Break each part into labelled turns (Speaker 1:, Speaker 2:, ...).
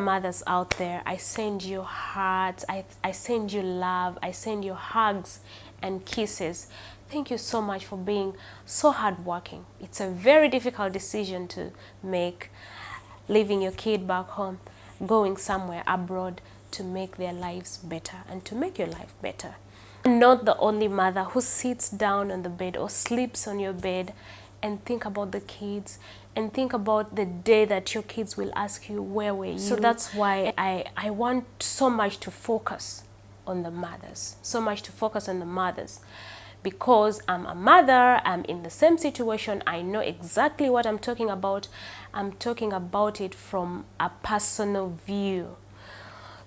Speaker 1: mothers out there, I send you hearts, I send you love, I send you hugs and kisses. Thank you so much for being so hardworking. It's a very difficult decision to make, leaving your kid back home, going somewhere abroad to make their lives better and to make your life better. I'm not the only mother who sits down on the bed or sleeps on your bed and think about the kids and think about the day that your kids will ask you, where were you? So that's why I want so much to focus on the mothers, because I'm a mother, I'm in the same situation, I know exactly what I'm talking about. I'm talking about it from a personal view.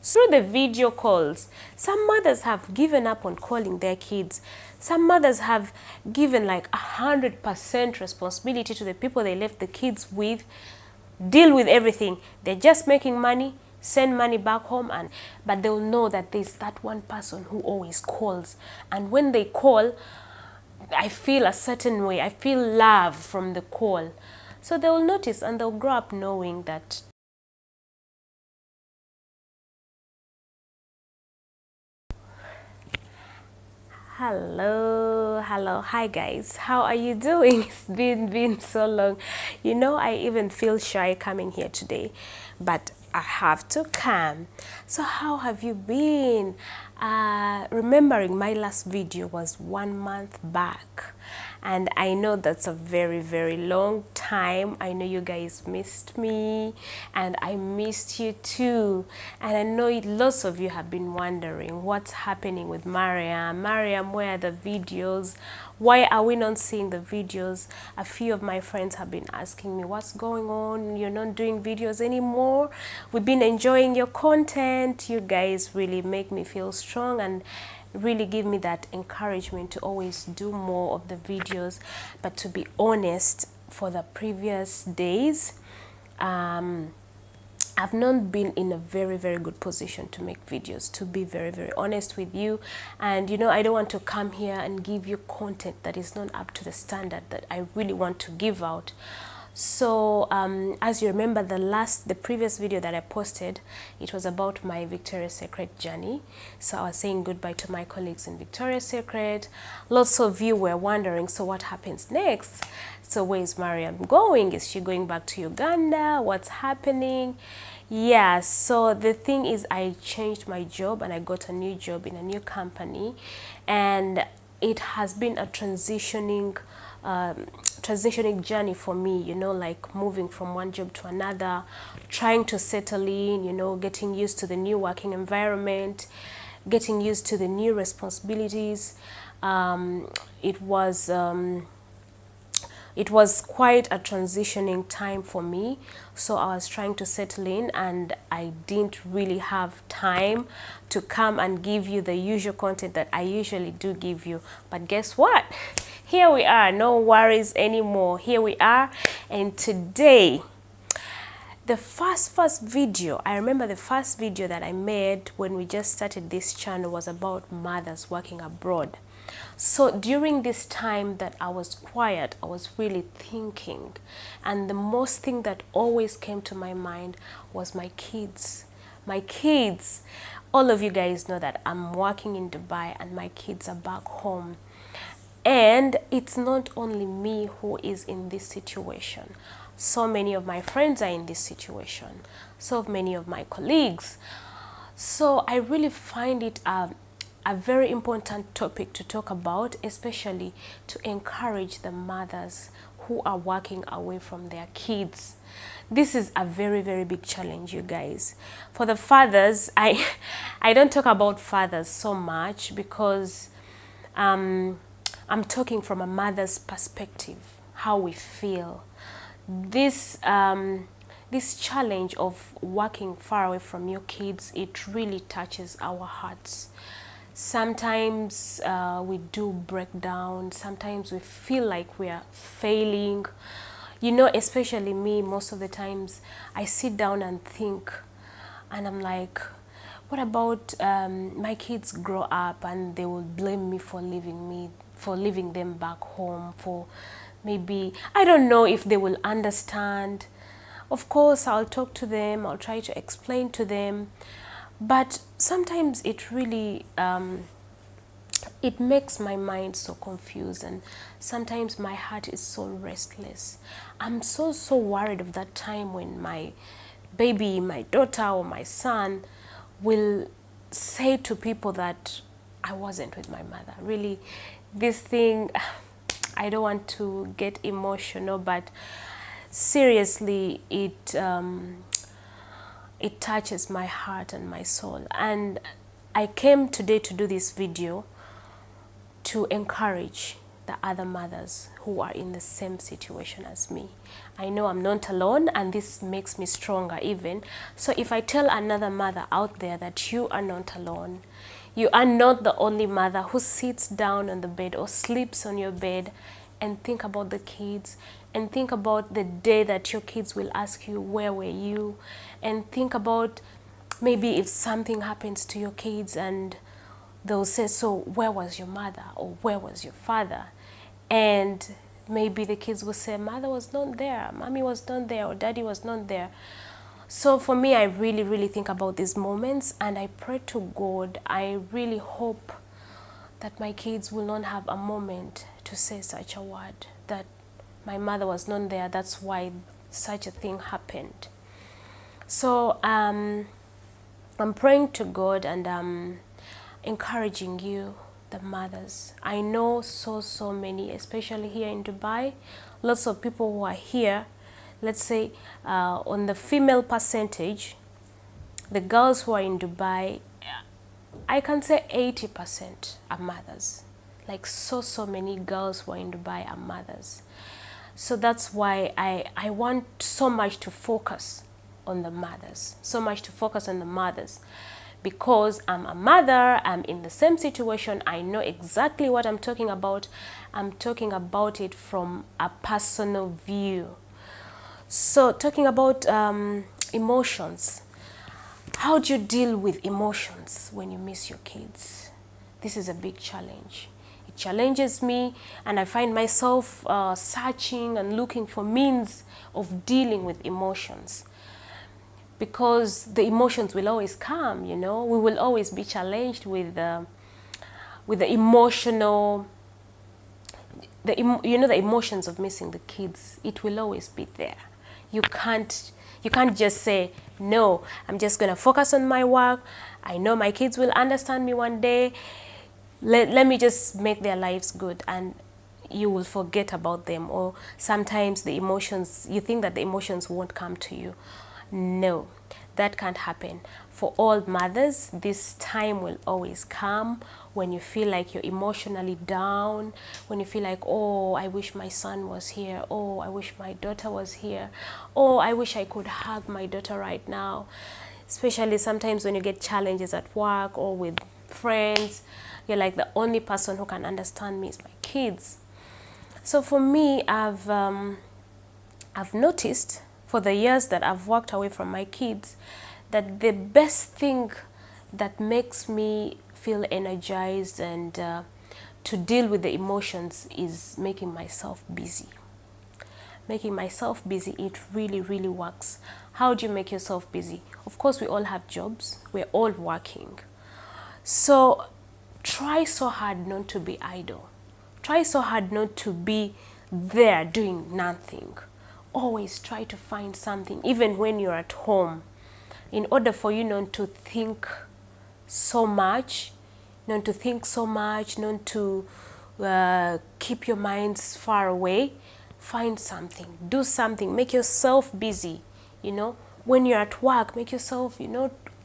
Speaker 1: Through the video calls, some mothers have given up on calling their kids. Some mothers have given like 100% responsibility to the people they left the kids with, deal with everything. They're just making money, send money back home, but they'll know that there's that one person who always calls. And when they call, I feel a certain way. I feel love from the call. So they'll notice and they'll grow up knowing that hello, hi guys, how are you doing? It's been so long. You know, I even feel shy coming here today, but I have to come. So how have you been? Remembering my last video was 1 month back, and I know that's a very long time. I know you guys missed me and I missed you too, and I know lots of you have been wondering what's happening with Mariam. Where are the videos? Why are we not seeing the videos? A few of my friends have been asking me, what's going on? You're not doing videos anymore. We've been enjoying your content. You guys really make me feel strong and really give me that encouragement to always do more of the videos. But to be honest, for the previous days, I've not been in a very good position to make videos, to be very honest with you. And you know, I don't want to come here and give you content that is not up to the standard that I really want to give out. So as you remember, the previous video that I posted, it was about my Victoria's Secret journey. So I was saying goodbye to my colleagues in Victoria's Secret. Lots of you were wondering, so what happens next? So where is Mariam going? Is she going back to Uganda? What's happening? Yeah, so the thing is, I changed my job and I got a new job in a new company, and it has been a transitioning journey for me, you know, like moving from one job to another, trying to settle in, you know, getting used to the new working environment, getting used to the new responsibilities. It was quite a transitioning time for me, so I was trying to settle in and I didn't really have time to come and give you the usual content that I usually do give you. But guess what? Here we are, no worries anymore. Here we are, and today, the first video, I remember the first video that I made when we just started this channel was about mothers working abroad. So during this time that I was quiet, I was really thinking, and the most thing that always came to my mind was my kids. My kids. All of you guys know that I'm working in Dubai and my kids are back home. And it's not only me who is in this situation. So many of my friends are in this situation. So many of my colleagues. So I really find it a very important topic to talk about, especially to encourage the mothers who are working away from their kids. This is a very big challenge, you guys. For the fathers, I don't talk about fathers so much because I'm talking from a mother's perspective, how we feel. This challenge of working far away from your kids, it really touches our hearts. Sometimes we do break down. Sometimes we feel like we are failing. You know, especially me, most of the times I sit down and think, and I'm like, what about my kids grow up and they will blame me for leaving them back home, for maybe, I don't know if they will understand, Of course, I'll talk to them, I'll try to explain to them, but sometimes it really it makes my mind so confused, and sometimes my heart is so restless. I'm so worried of that time when my baby, my daughter or my son will say to people that I wasn't with my mother. Really, this thing, I don't want to get emotional, but seriously, it touches my heart and my soul. And I came today to do this video to encourage the other mothers who are in the same situation as me. I know I'm not alone, and this makes me stronger even. So if I tell another mother out there that you are not alone, you are not the only mother who sits down on the bed or sleeps on your bed and think about the kids, and think about the day that your kids will ask you, where were you? And think about maybe if something happens to your kids and they'll say, so where was your mother, or where was your father? And maybe the kids will say, mother was not there, mommy was not there, or daddy was not there. So for me, I really think about these moments, and I pray to God. I really hope that my kids will not have a moment to say such a word, that my mother was not there, that's why such a thing happened. So I'm praying to God, and I'm encouraging you, the mothers. I know so many, especially here in Dubai, lots of people who are here. Let's say on the female percentage, the girls who are in Dubai, I can say 80% are mothers. Like so many girls who are in Dubai are mothers. So that's why I want so much to focus on the mothers, because I'm a mother, I'm in the same situation, I know exactly what I'm talking about. I'm talking about it from a personal view. So talking about emotions, how do you deal with emotions when you miss your kids? This is a big challenge. It challenges me, and I find myself searching and looking for means of dealing with emotions, because the emotions will always come, you know. We will always be challenged with the emotional, the emotions of missing the kids. It will always be there. You can't just say, no, I'm just going to focus on my work. I know my kids will understand me one day. Let me just make their lives good, and you will forget about them. Or sometimes the emotions, you think that the emotions won't come to you. No, that can't happen. For all mothers, this time will always come when you feel like you're emotionally down, when you feel like, oh, I wish my son was here, oh, I wish my daughter was here, oh, I wish I could hug my daughter right now. Especially sometimes when you get challenges at work or with friends, you're like, the only person who can understand me is my kids. So for me, I've noticed for the years that I've walked away from my kids, that the best thing that makes me feel energized and to deal with the emotions is making myself busy. Making myself busy, it really works. How do you make yourself busy? Of course, we all have jobs. We're all working. So try so hard not to be idle. Try so hard not to be there doing nothing. Always try to find something, even when you're at home, in order for you not to think so much, not to keep your minds far away. Find something, do something, make yourself busy. You know, when you're at work, make yourself,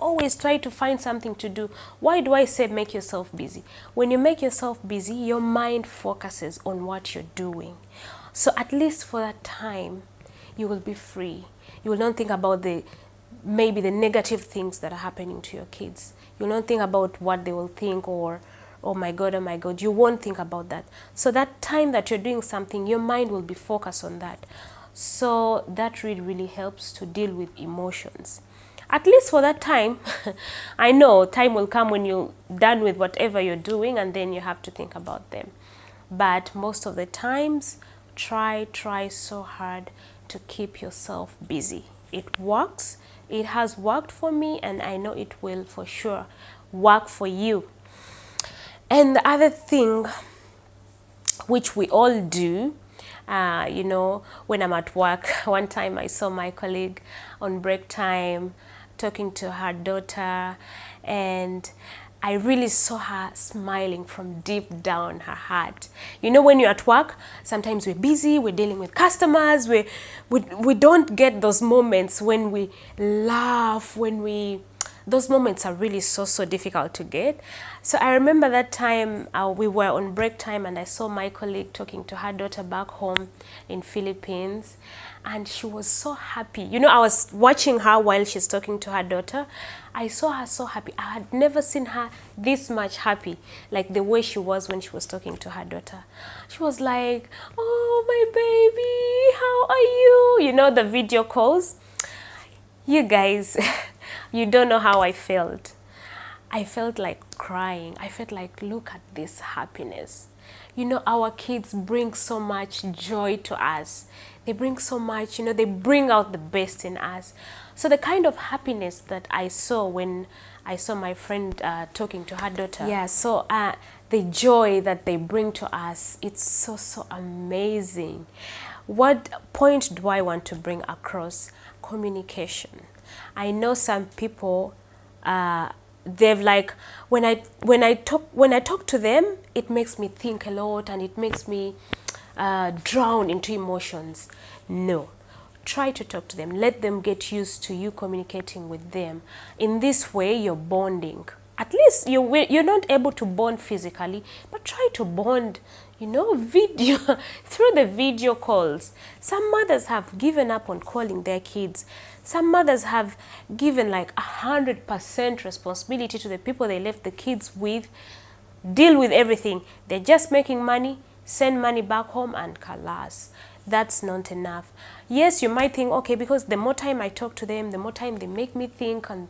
Speaker 1: always try to find something to do. Why do I say make yourself busy? When you make yourself busy, your mind focuses on what you're doing. So at least for that time, you will be free. You will not think about maybe the negative things that are happening to your kids. You will not think about what they will think, or, oh my God, you won't think about that. So that time that you're doing something, your mind will be focused on that. So that really helps to deal with emotions. At least for that time. I know time will come when you're done with whatever you're doing, and then you have to think about them. But most of the times, try so hard to keep yourself busy. it works. It has worked for me, and I know it will for sure work for you. And the other thing which we all do, you know, when I'm at work, one time I saw my colleague on break time talking to her daughter, and I really saw her smiling from deep down her heart. You know, when you're at work, sometimes we're busy, we're dealing with customers, we don't get those moments when we laugh, those moments are really so difficult to get. So I remember that time we were on break time, and I saw my colleague talking to her daughter back home in Philippines, and she was so happy. You know, I was watching her while she's talking to her daughter. I saw her so happy. I had never seen her this much happy, like the way she was when she was talking to her daughter. She was like, "Oh, my baby, how are you?" You know, the video calls. You guys, you don't know how I felt. I felt like crying. I felt like, look at this happiness. You know, our kids bring so much joy to us. They bring so much, you know, they bring out the best in us. So the kind of happiness that I saw when I saw my friend talking to her daughter. Yeah, so the joy that they bring to us, it's so amazing. What point do I want to bring across? Communication. I know some people, they've like, when I talk to them, it makes me think a lot, and it makes me drown into emotions. No, try to talk to them. Let them get used to you communicating with them. In this way, you're bonding. At least you're not able to bond physically, but try to bond, you know, video through the video calls. Some mothers have given up on calling their kids. Some mothers have given like 100% responsibility to the people they left the kids with, deal with everything. They're just making money, send money back home, and kalas. That's not enough. Yes, you might think, okay, because the more time I talk to them, the more time they make me think, and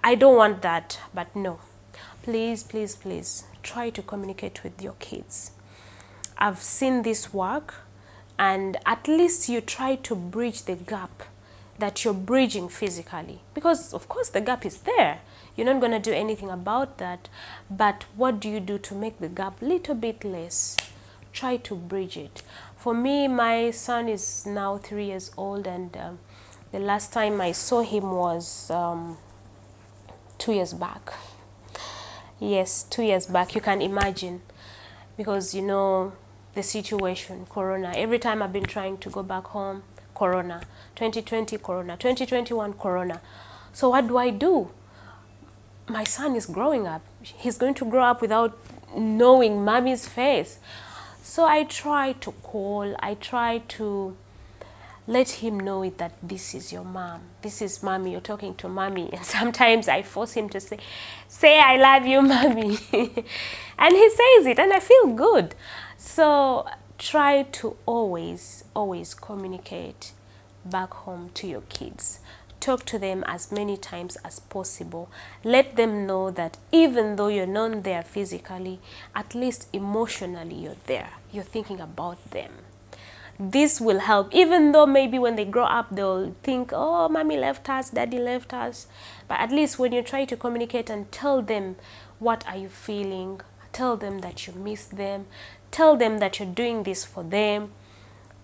Speaker 1: I don't want that. But no, please try to communicate with your kids. I've seen this work, and at least you try to bridge the gap that you're bridging physically, because of course the gap is there. You're not going to do anything about that, but what do you do to make the gap a little bit less? Try to bridge it. For me, my son is now 3 years old, and the last time I saw him was 2 years back. Yes, 2 years back. You can imagine, because you know the situation, Corona. Every time I've been trying to go back home, Corona. 2020 Corona, 2021 Corona. So what do? My son is growing up. He's going to grow up without knowing mommy's face. So I try to call, I try to let him know that this is your mom. This is mommy, you're talking to mommy. And sometimes I force him to say I love you, mommy. And he says it, and I feel good. So try to always communicate back home to your kids. Talk to them as many times as possible. Let them know that even though you're not there physically, at least emotionally you're there. You're thinking about them. This will help, even though maybe when they grow up, they'll think, oh, mommy left us, daddy left us. But at least when you try to communicate and tell them what are you feeling, tell them that you miss them, tell them that you're doing this for them.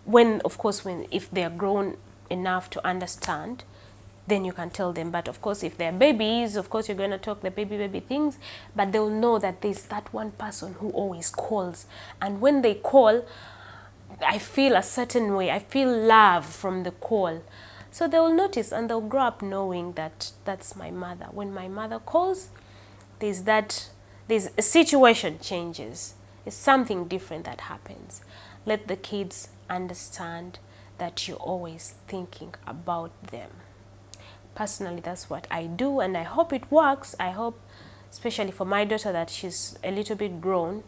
Speaker 1: When, of course, if they're grown enough to understand, then you can tell them. But of course, if they're babies, of course, you're going to talk the baby things, but they'll know that there's that one person who always calls. And when they call, I feel a certain way. I feel love from the call. So they'll notice, and they'll grow up knowing that that's my mother. When my mother calls, there's a situation changes. It's something different that happens. Let the kids understand that you're always thinking about them. Personally, that's what I do, and I hope it works. I hope, especially for my daughter, that she's a little bit grown,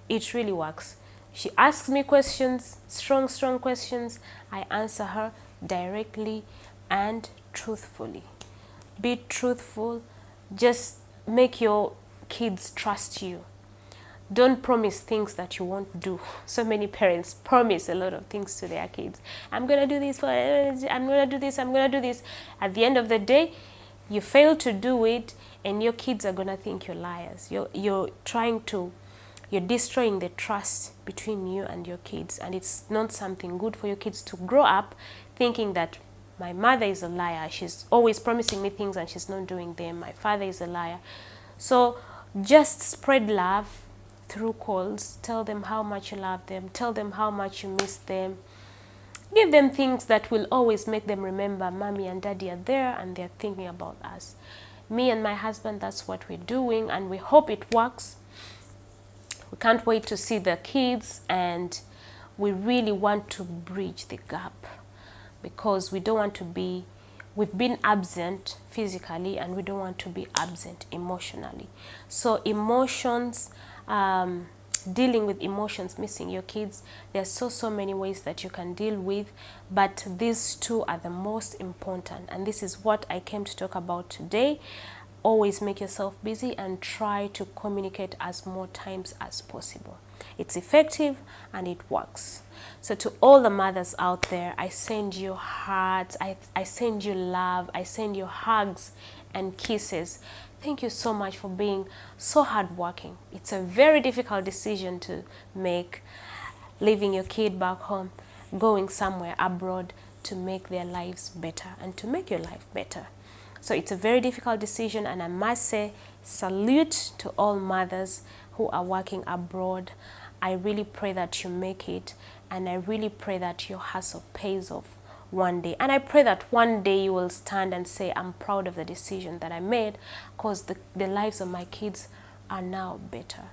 Speaker 1: it really works. She asks me questions, strong questions. I answer her directly and truthfully. Be truthful. Just make your kids trust you. Don't promise things that you won't do. So many parents promise a lot of things to their kids. I'm going to do this, I'm going to do this, I'm going to do this. At the end of the day, you fail to do it, and your kids are going to think you're liars. You're destroying the trust between you and your kids, and it's not something good for your kids to grow up thinking that my mother is a liar. She's always promising me things and she's not doing them. My father is a liar. So just spread love through calls. Tell them how much you love them. Tell them how much you miss them. Give them things that will always make them remember mommy and daddy are there and they're thinking about us. Me and my husband, that's what we're doing, and we hope it works. We can't wait to see the kids, and we really want to bridge the gap, because we don't want to be, we've been absent physically and we don't want to be absent emotionally. So emotions, dealing with emotions, missing your kids, there's so many ways that you can deal with, but these two are the most important, and this is what I came to talk about today. Always make yourself busy and try to communicate as more times as possible. It's effective and it works. So to all the mothers out there, I send you hearts, I send you love, I send you hugs and kisses. Thank you so much for being so hardworking. It's a very difficult decision to make, leaving your kid back home, going somewhere abroad to make their lives better and to make your life better. So it's a very difficult decision, and I must say salute to all mothers who are working abroad. I really pray that you make it, and I really pray that your hustle pays off one day. And I pray that one day you will stand and say, I'm proud of the decision that I made, because the lives of my kids are now better.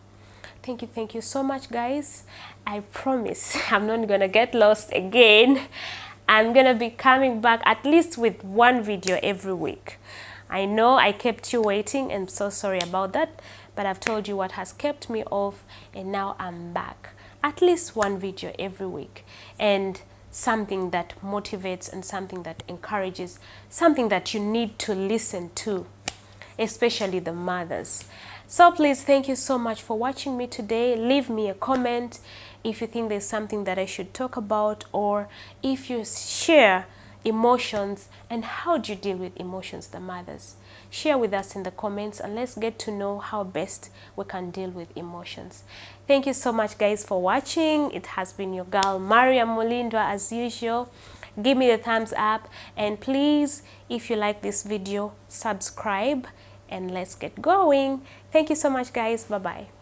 Speaker 1: Thank you so much, guys. I promise I'm not gonna get lost again. I'm gonna be coming back at least with one video every week. I know I kept you waiting, and so sorry about that, but I've told you what has kept me off, and now I'm back. At least one video every week, and something that motivates and something that encourages, something that you need to listen to, especially the mothers. So please, thank you so much for watching me today. Leave me a comment if you think there's something that I should talk about, or if you share emotions and how do you deal with emotions, the mothers. Share with us in the comments, and let's get to know how best we can deal with emotions. Thank you so much, guys, for watching. It has been your girl Mariam Mulindwa as usual. Give me the thumbs up, and please, if you like this video, subscribe, and let's get going. Thank you so much, guys. Bye bye.